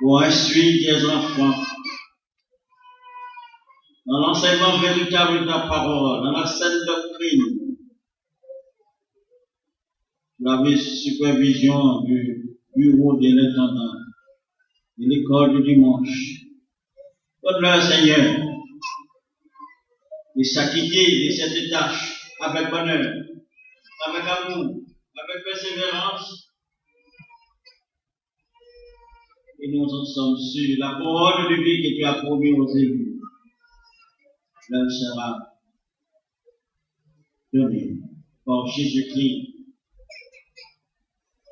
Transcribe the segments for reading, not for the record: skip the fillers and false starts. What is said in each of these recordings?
pour instruire tes enfants dans l'enseignement véritable de ta parole, dans la saine doctrine, la supervision du bureau de l'intendant, de l'école du dimanche. Donne-leur, Seigneur, de s'acquitter de cette tâche avec bonheur, avec amour, avec persévérance. Et nous en sommes sûrs, la parole de vie que tu as promis aux élus leur sera donnée par Jésus-Christ,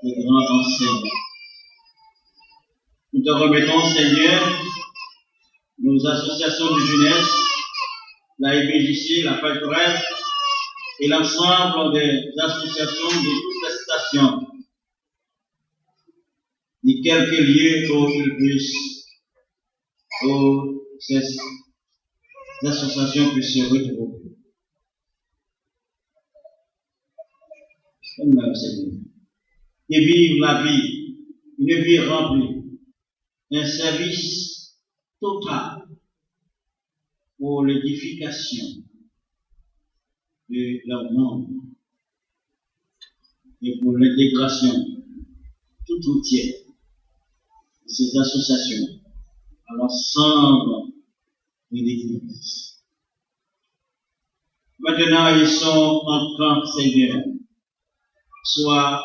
le grand enseignant. Nous te remettons, Seigneur, nos associations de jeunesse, la IBJC, la Paltresse et l'ensemble des associations de toutes les stations, de quelques lieux où ils puissent, où ces associations puissent se retrouver. Seigneur. Et vivre la vie, une vie remplie, un service total pour l'édification de leur monde et pour l'intégration tout entière de ces associations à l'ensemble de l'Église. Maintenant, ils sont en train, Seigneur, soit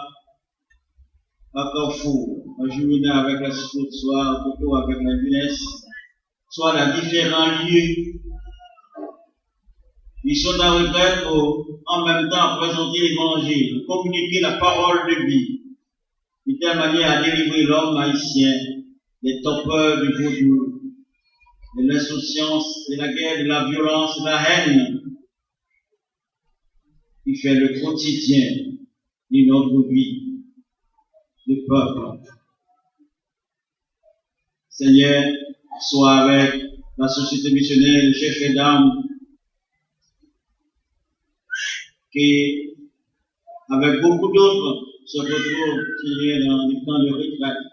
à Carrefour, à Jumina avec la Scout, soit à Coteau avec la jeunesse, soit dans différents lieux. Ils sont en retraite pour en même temps présenter l'évangile, communiquer la parole de vie, de telle manière à délivrer l'homme haïtien des torpeurs du vaudou, de l'insouciance, de la guerre, de la violence, de la haine, qui fait le quotidien de notre vie, de peuple. Seigneur, sois avec la société missionnaire, le chef et dame, qui, avec beaucoup d'autres, se retrouvent tirés dans le temps de retraite.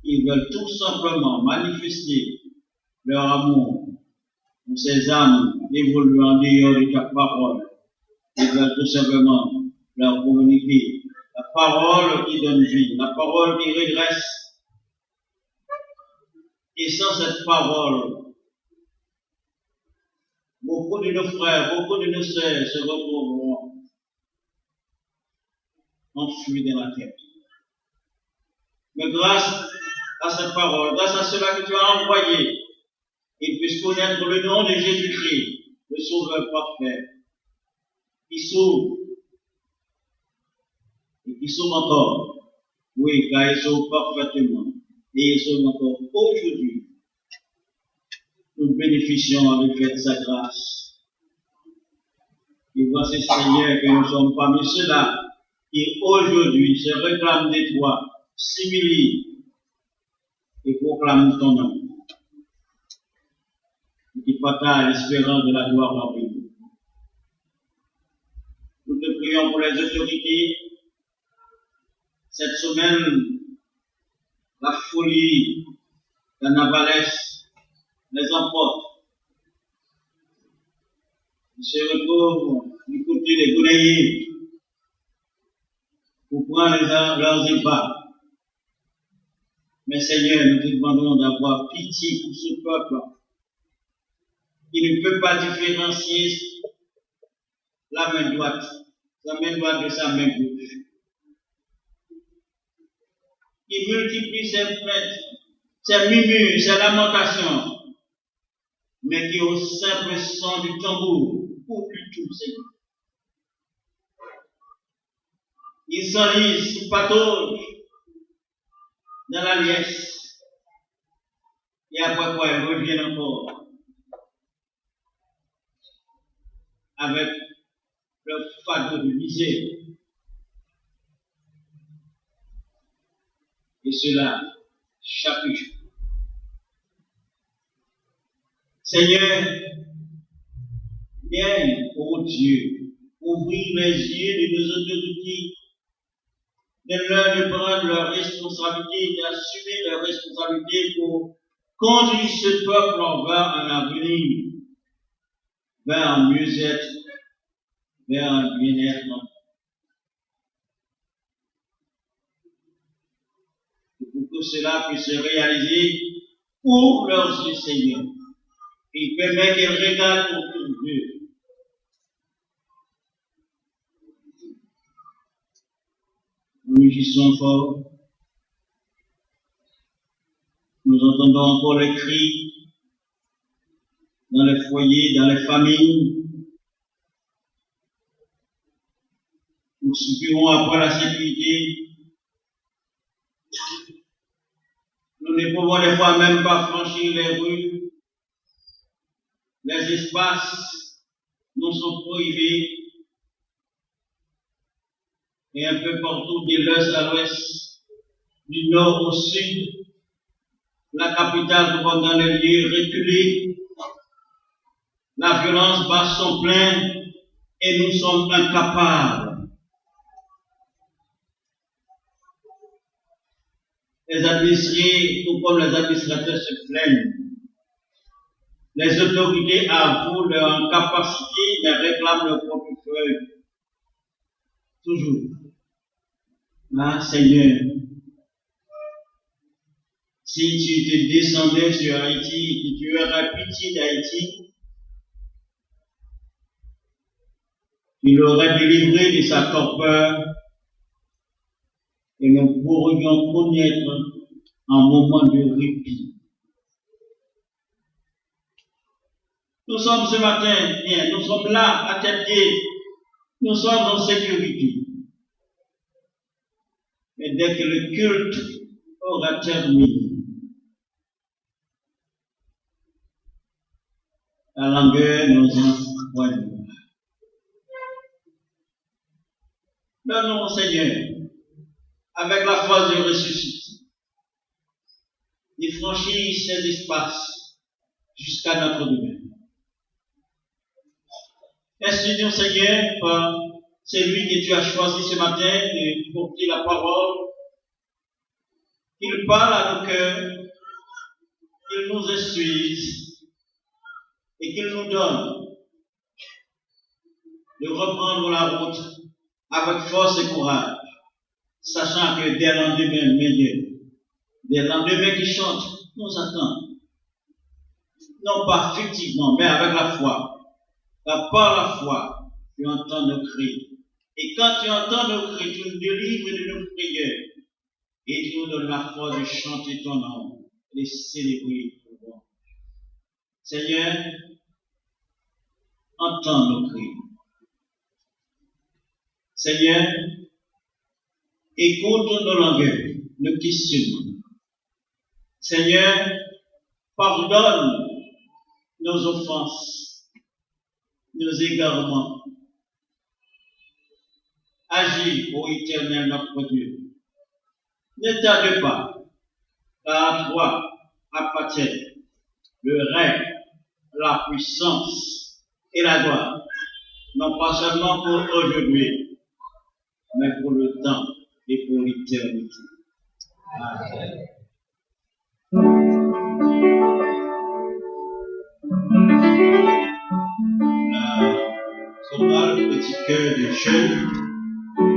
Ils veulent tout simplement manifester leur amour pour ces âmes évoluant en dehors de ta parole. Ils veulent tout simplement leur communiquer la parole qui donne vie, la parole qui redresse. Et sans cette parole, beaucoup de nos frères, beaucoup de nos sœurs se retrouveront enfuis dans la tête. Mais grâce à cette parole, grâce à cela que tu as envoyé, ils puissent connaître le nom de Jésus-Christ, le Sauveur parfait, qui sauve et qui sauve encore. Oui, car il sauve parfaitement. Et il sauve encore aujourd'hui. Nous bénéficions avec fait de sa grâce. Et voici, Seigneur, que nous sommes parmi ceux-là qui aujourd'hui se réclament de toi, s'humilient et proclament ton nom. Et qui partagent l'espérance de la gloire en nous. Nous te prions pour les autorités. Cette semaine, la folie, la navalesse, les emporte. Ils se retrouvent du côté des Goulaïers pour prendre leurs ébats. Mais Seigneur, nous te demandons d'avoir pitié pour ce peuple qui ne peut pas différencier la main droite de sa main gauche. Qui multiplie ses plaintes, ses murmures, ses lamentations, mais qui au simple son du tambour oublie tout, Seigneur. Ils s'enlisent sous patauge dans la liesse, et après quoi ils reviennent encore avec leur fardeau de misère. Et cela chaque jour. Seigneur, viens, ô Dieu, ouvrir les yeux de nos autorités de prendre leurs responsabilités, d'assumer leurs responsabilités pour conduire ce peuple vers un avenir, vers un mieux-être, vers un bien-être. Pour que cela puisse se réaliser pour leurs yeux, Seigneur. Il permet qu'ils regardent autour d'eux. Nous mugissons fort. Nous entendons encore les cris dans les foyers, dans les familles. Nous soupirons après la sécurité. Nous ne pouvons des fois même pas franchir les rues. Les espaces nous sont privés. Et un peu partout, de l'est à l'ouest, du nord au sud, la capitale comme dans les lieux reculés. La violence bat son plein et nous sommes incapables. Les administrés, tout comme les administrateurs, se plaignent. Les autorités avouent leur incapacité, mais réclament leur portefeuille. Toujours. Ah, Seigneur, si tu te descendais sur Haïti, que tu aurais pitié d'Haïti, tu l'aurais délivré de sa torpeur et nous pourrions connaître un moment de répit. Nous sommes ce matin, bien, nous sommes là, à tête gaie, nous sommes en sécurité. Mais dès que le culte aura terminé, la langueur nous envoie. Donne-nous, Seigneur, avec la foi du ressuscité, de franchir ces espaces jusqu'à notre demain. Instruis-nous, Seigneur, par celui que tu as choisi ce matin de porter la parole, qu'il parle à nos cœurs, qu'il nous instruise et qu'il nous donne de reprendre la route avec force et courage, sachant que des lendemains meilleurs, des lendemains qui chantent, nous attendent. Non pas fictivement, mais avec la foi. Car par la foi, tu entends nos cris. Et quand tu entends nos cris, tu nous délivres de nos prières. Et tu nous donnes la foi de chanter ton nom, et de célébrer ton nom. Seigneur, entends nos cris. Seigneur, écoute nos langueurs, nos questionnements. Seigneur, pardonne nos offenses, nos égarements. Agis, ô Éternel notre Dieu. Ne tarde pas, car à toi appartient le règne, la puissance et la gloire, non pas seulement pour aujourd'hui, mais pour le temps et pour l'éternité. Amen. Chorale, petit cœur de jeunes,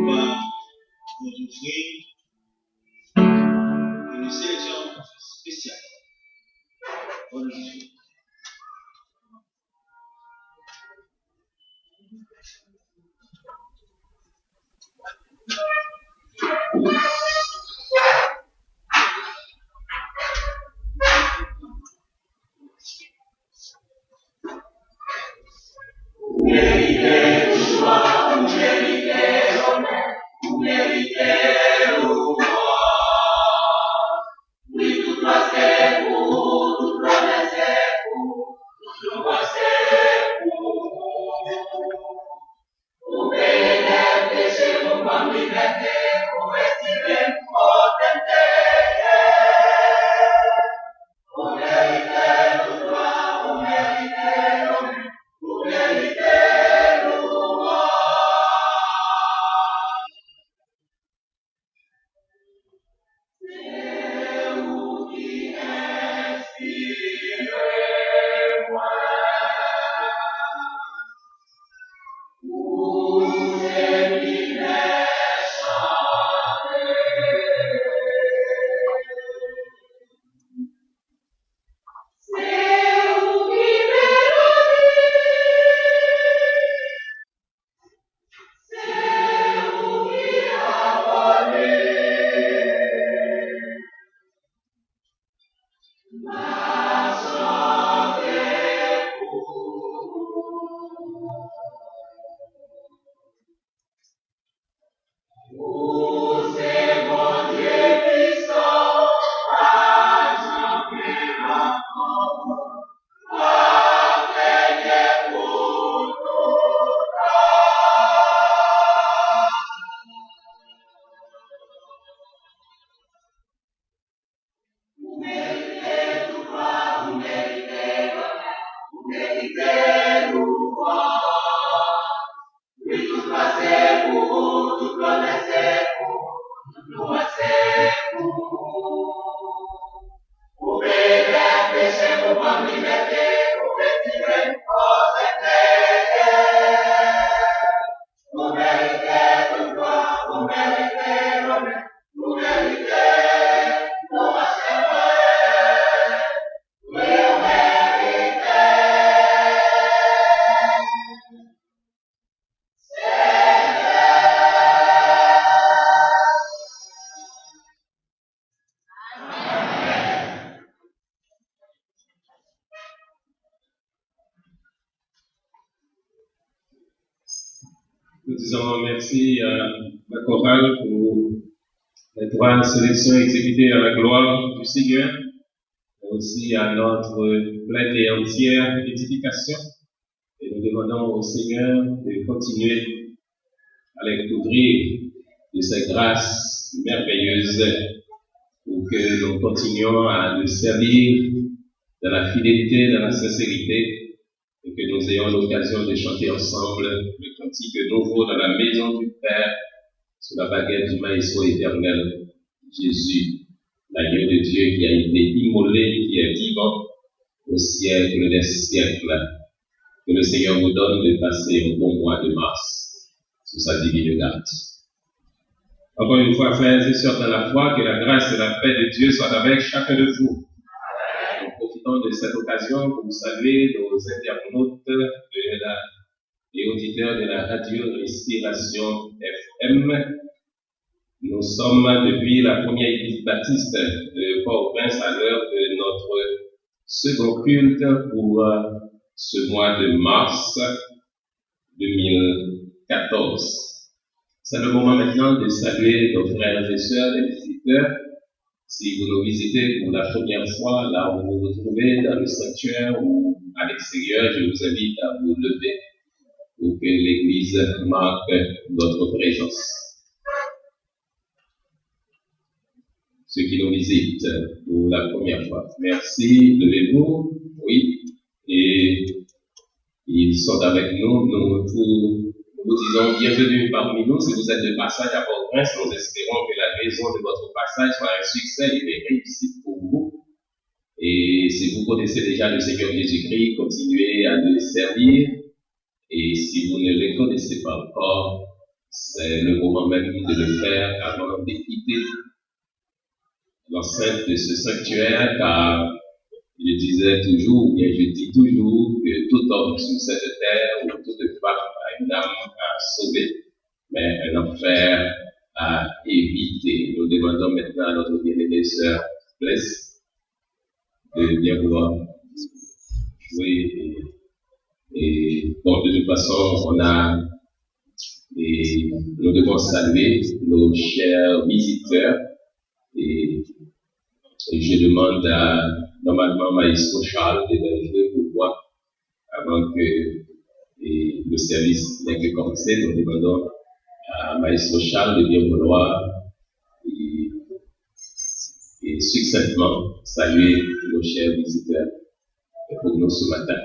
va nous offrir une sélection spéciale. Bonne journée. Nous disons merci à la chorale pour les trois sélections exécutées à la gloire du Seigneur, mais aussi à notre pleine et entière édification. Et nous demandons au Seigneur de continuer à les couvrir de ses grâces merveilleuses pour que nous continuions à le servir dans la fidélité, dans la sincérité, et que nous ayons l'occasion de chanter ensemble le cantique nouveau dans la maison du Père, sous la baguette du Maestro éternel, Jésus, l'agneau de Dieu qui a été immolé, qui est vivant au siècle des siècles. Que le Seigneur vous donne de passer un bon mois de mars sous sa divine garde. Encore une fois, frères et sœurs dans la foi, que la grâce et la paix de Dieu soient avec chacun de vous. Nous profitons de cette occasion pour saluer nos internautes et auditeurs de la radio Respiration FM. Nous sommes depuis la première église baptiste de Port-au-Prince à l'heure de notre second culte pour ce mois de mars 2014. C'est le moment maintenant de saluer nos frères et sœurs, les visiteurs. Si vous nous visitez pour la première fois, là où vous vous trouvez, dans le sanctuaire ou à l'extérieur, je vous invite à vous lever pour que l'Église marque votre présence. Ceux qui nous visitent pour la première fois, merci, levez-vous, oui, et ils sont avec nous, nous vous disons bienvenue parmi nous. Si vous êtes de passage à Port-au-Prince, nous espérons que la raison de votre passage soit un succès et une réussite pour vous. Et si vous connaissez déjà le Seigneur Jésus-Christ, continuez à le servir. Et si vous ne le connaissez pas encore, c'est le moment même de le faire avant de quitter l'enceinte de ce sanctuaire, car je disais toujours, bien je dis toujours, que tout homme sur cette terre ou toute femme a une âme à sauver, mais un enfer à éviter. Nous demandons maintenant à notre bien-aimée sœur Blesse de bien vouloir jouer. Et bon, de toute façon, nous devons saluer nos chers visiteurs et je demande normalement Maestro Charles de jouer pour moi avant que le service n'ait que commencé. Nous demandons à Maestro Charles de bien vouloir et succinctement saluer nos chers visiteurs pour nous ce matin.